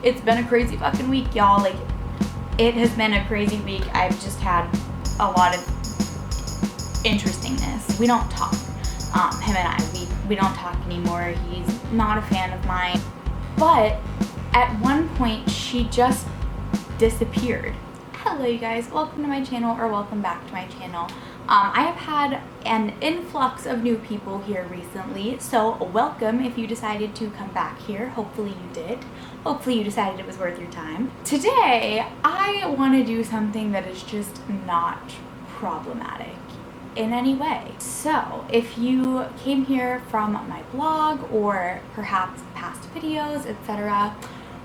It's been a crazy fucking week, y'all. Like, it has been a crazy week. I've just had a lot of interestingness. We don't talk. Him and I, we don't talk anymore. He's not a fan of mine. But at one point, she just disappeared. Hello, you guys. Welcome to my channel, or welcome back to my channel. I have had an influx of new people here recently, so welcome if you decided to come back here. Hopefully you did. Hopefully you decided it was worth your time. Today, I want to do something that is just not problematic in any way. So, if you came here from my blog or perhaps past videos, etc.,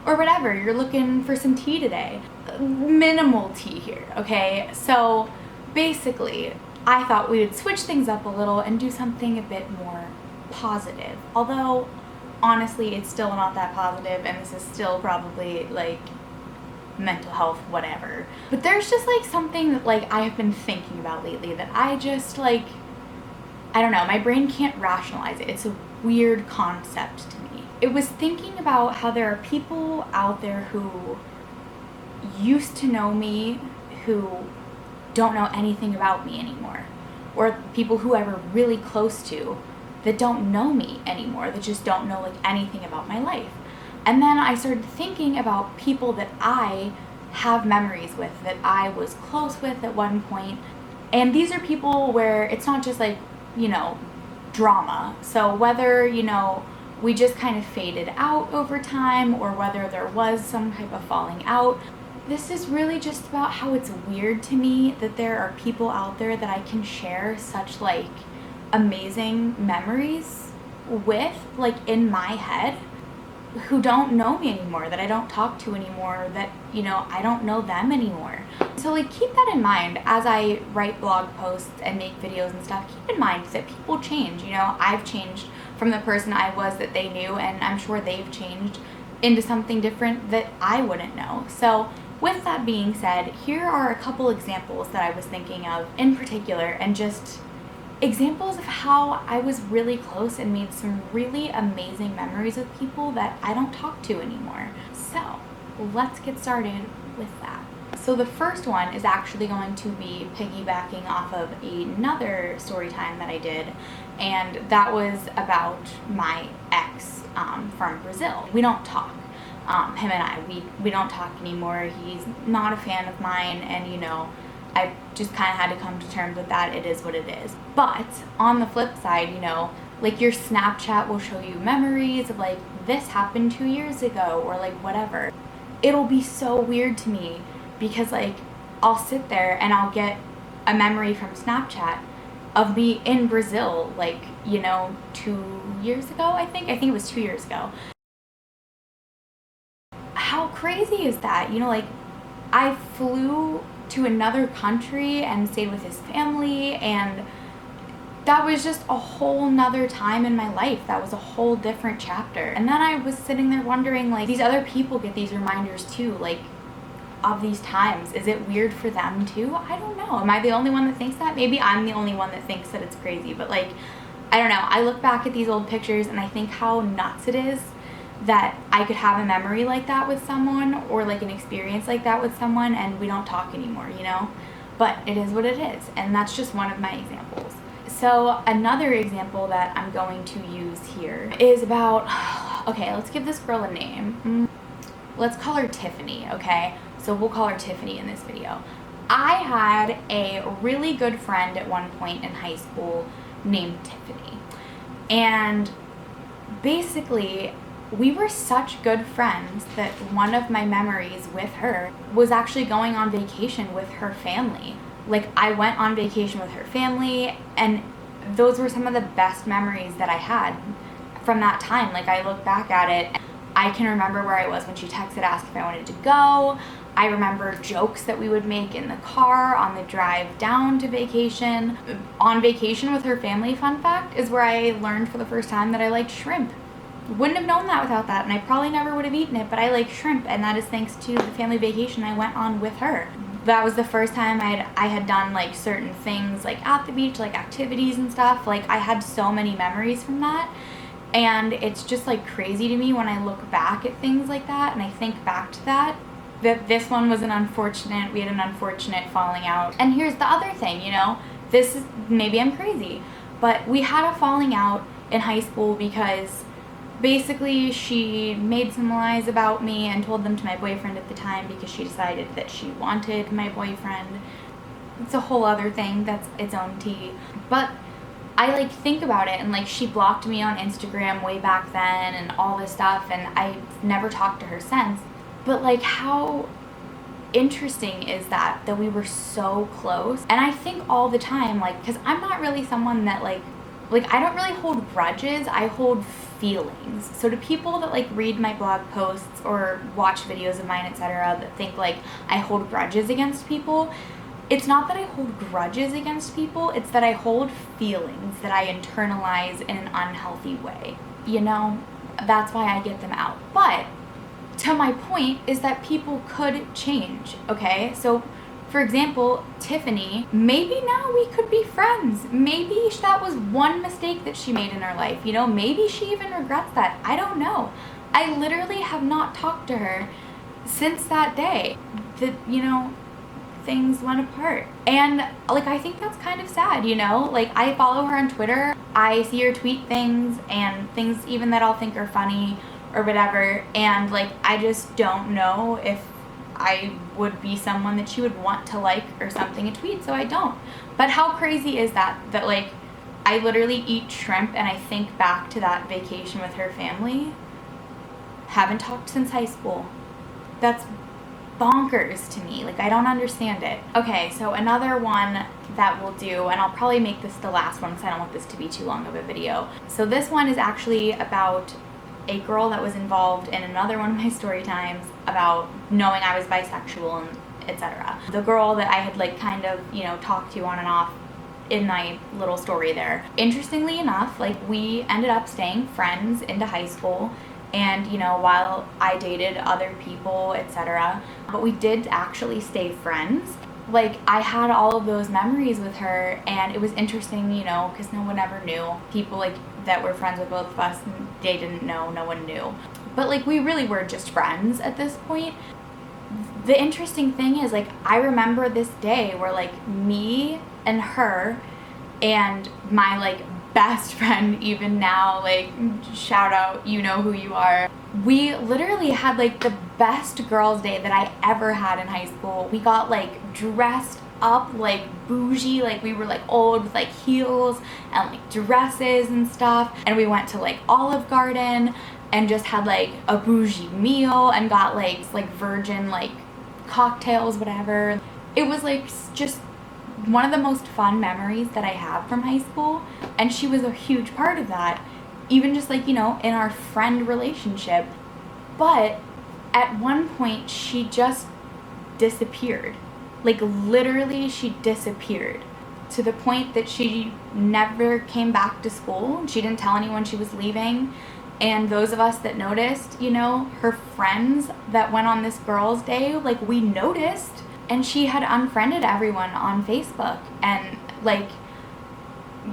or whatever, you're looking for some tea today. Minimal tea here, okay? So, basically, I thought we would switch things up a little and do something a bit more positive. Although, honestly, it's still not that positive, and this is still probably, like, mental health, whatever. But there's just, like, something that, like, I have been thinking about lately that I just, like, I don't know, my brain can't rationalize it. It's a weird concept to me. It was thinking about how there are people out there who used to know me who don't know anything about me anymore, or people who I were really close to that don't know me anymore, that just don't know like anything about my life. And then I started thinking about people that I have memories with, that I was close with at one point. And these are people where it's not just like, you know, drama. So whether, you know, we just kind of faded out over time, or whether there was some type of falling out, this is really just about how it's weird to me that there are people out there that I can share such like amazing memories with, like in my head, who don't know me anymore, that I don't talk to anymore, that, you know, I don't know them anymore. So like keep that in mind as I write blog posts and make videos and stuff. Keep in mind that people change, you know. I've changed from the person I was that they knew, and I'm sure they've changed into something different that I wouldn't know. So with that being said, here are a couple examples that I was thinking of in particular, and just examples of how I was really close and made some really amazing memories with people that I don't talk to anymore. So let's get started with that. So the first one is actually going to be piggybacking off of another story time that I did, and that was about my ex from Brazil. We don't talk. Him and I, we don't talk anymore. He's not a fan of mine, and you know, I just kind of had to come to terms with that. It is what it is. But on the flip side, you know, like your Snapchat will show you memories of like, this happened 2 years ago, or like whatever. It'll be so weird to me because like I'll sit there and I'll get a memory from Snapchat of me in Brazil, like, you know, 2 years ago, I think it was 2 years ago. How crazy is that? You know, like I flew to another country and stayed with his family, and that was just a whole nother time in my life. That was a whole different chapter. And then I was sitting there wondering, like, these other people get these reminders too, like, of these times. Is it weird for them too? I don't know. Am I the only one that thinks that? Maybe I'm the only one that thinks that it's crazy, but like, I don't know. I look back at these old pictures and I think how nuts it is that I could have a memory like that with someone, or like an experience like that with someone, and we don't talk anymore, you know? But it is what it is, and that's just one of my examples. So another example that I'm going to use here is about, okay, let's give this girl a name. Let's call her Tiffany, okay? So we'll call her Tiffany in this video. I had a really good friend at one point in high school named Tiffany, and basically we were such good friends that one of my memories with her was actually going on vacation with her family. Like, I went on vacation with her family, and those were some of the best memories that I had from that time. Like, I look back at it, I can remember where I was when she texted, asked if I wanted to go. I remember jokes that we would make in the car on the drive down to vacation. On vacation with her family, fun fact, is where I learned for the first time that I liked shrimp. Wouldn't have known that without that, and I probably never would have eaten it, but I like shrimp, and that is thanks to the family vacation I went on with her. That was the first time I had done like certain things like at the beach, like activities and stuff. Like, I had so many memories from that, And it's just like crazy to me when I look back at things like that and I think back to that this one was we had an unfortunate falling out. And here's the other thing, you know, this is, maybe I'm crazy, but we had a falling out in high school because basically she made some lies about me and told them to my boyfriend at the time because she decided that she wanted my boyfriend. It's a whole other thing, that's its own tea. But I like think about it, and like she blocked me on Instagram way back then and all this stuff, and I've never talked to her since. But like, how interesting is that we were so close? And I think all the time, like, because I'm not really someone that like I don't really hold grudges, I hold feelings. So to people that like read my blog posts or watch videos of mine, etc., that think like I hold grudges against people, it's not that I hold grudges against people, it's that I hold feelings that I internalize in an unhealthy way. You know, that's why I get them out. But to my point is that people could change, okay? So for example, Tiffany, maybe now we could be friends. Maybe that was one mistake that she made in her life. You know, maybe she even regrets that. I don't know. I literally have not talked to her since that day that, you know, things went apart. And like, I think that's kind of sad, you know? Like, I follow her on Twitter. I see her tweet things and things even that I'll think are funny or whatever. And like, I just don't know if I would be someone that she would want to like or something a tweet, so I don't. But how crazy is that like I literally eat shrimp and I think back to that vacation with her family. Haven't talked since high school. That's bonkers to me. Like, I don't understand it. Okay, so another one that we'll do, and I'll probably make this the last one because I don't want this to be too long of a video. So this one is actually about a girl that was involved in another one of my story times about knowing I was bisexual and etc. The girl that I had like kind of, you know, talked to on and off in my little story there. Interestingly enough, like we ended up staying friends into high school, and you know, while I dated other people, etc., but we did actually stay friends. Like, I had all of those memories with her, and it was interesting, you know, because no one ever knew. People like that were friends with both of us, they didn't know, no one knew. But like, we really were just friends at this point. The interesting thing is, like, I remember this day where like me and her and my like best friend, even now, like, shout out, you know who you are, we literally had like the best girls' day that I ever had in high school. We got like dressed up like bougie, like we were like old with like heels and like dresses and stuff, and we went to like Olive Garden and just had like a bougie meal and got like virgin like cocktails, whatever. It was like just one of the most fun memories that I have from high school, and she was a huge part of that, even just like, you know, in our friend relationship. But at one point she just disappeared. Like, literally she disappeared to the point that she never came back to school. She didn't tell anyone she was leaving. And those of us that noticed, you know, her friends that went on this girls' day, like, we noticed. And she had unfriended everyone on Facebook and like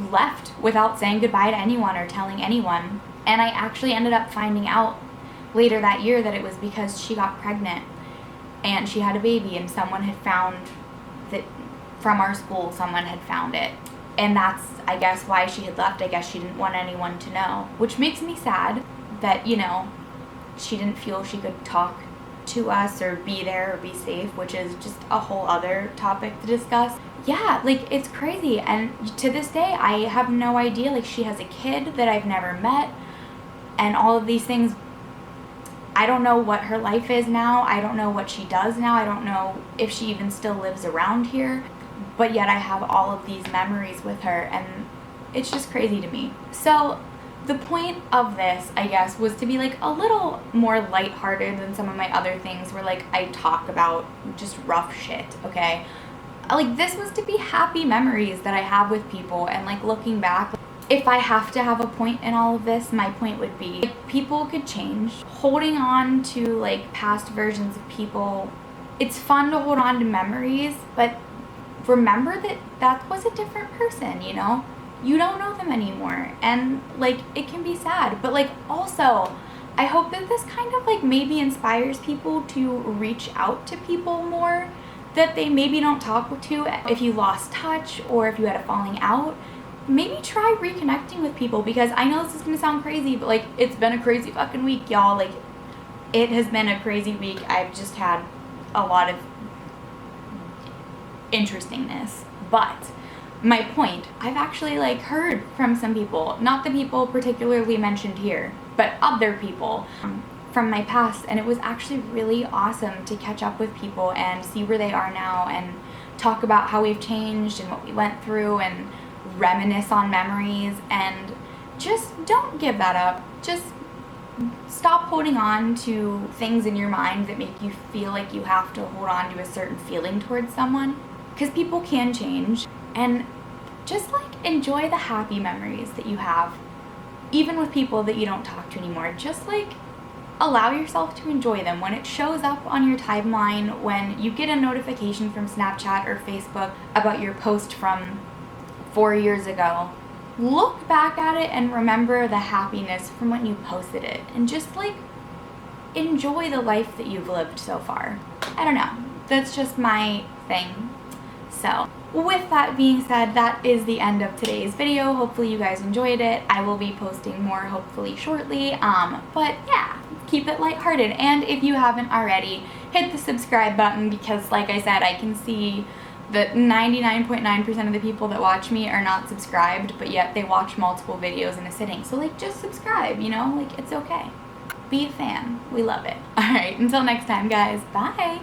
left without saying goodbye to anyone or telling anyone. And I actually ended up finding out later that year that it was because she got pregnant and she had a baby, and someone had found that from our school, someone had found it. And that's, I guess, why she had left. I guess she didn't want anyone to know, which makes me sad that, you know, she didn't feel she could talk to us or be there or be safe, which is just a whole other topic to discuss. Yeah, like, it's crazy. And to this day, I have no idea. Like, she has a kid that I've never met and all of these things. I don't know what her life is now. I don't know what she does now. I don't know if she even still lives around here. But yet I have all of these memories with her, and it's just crazy to me. So the point of this, I guess, was to be like a little more lighthearted than some of my other things where like I talk about just rough shit, okay? Like, this was to be happy memories that I have with people, and like looking back, if I have to have a point in all of this, my point would be like, people could change. Holding on to like past versions of people, it's fun to hold on to memories, but remember that that was a different person, you know? you don't know them anymore, and like it can be sad, but like also I hope that this kind of like maybe inspires people to reach out to people more that they maybe don't talk to. If you lost touch or if you had a falling out, maybe try reconnecting with people, because I know this is gonna sound crazy, but like it's been a crazy fucking week, y'all. Like it has been a crazy week. I've just had a lot of interestingness, but my point, I've actually like heard from some people, not the people particularly mentioned here, but other people from my past, and it was actually really awesome to catch up with people and see where they are now and talk about how we've changed and what we went through and reminisce on memories. And just don't give that up. Just stop holding on to things in your mind that make you feel like you have to hold on to a certain feeling towards someone, because people can change. And just like enjoy the happy memories that you have, even with people that you don't talk to anymore. Just like allow yourself to enjoy them. When it shows up on your timeline, when you get a notification from Snapchat or Facebook about your post from 4 years ago, look back at it and remember the happiness from when you posted it, and just like enjoy the life that you've lived so far. I don't know, that's just my thing. So with that being said, that is the end of today's video. Hopefully you guys enjoyed it. I will be posting more hopefully shortly, but yeah, keep it lighthearted. And if you haven't already, hit the subscribe button, because like I said, I can see that 99.9% of the people that watch me are not subscribed, but yet they watch multiple videos in a sitting. So like just subscribe, you know, like it's okay. Be a fan. We love it. All right, until next time guys, bye.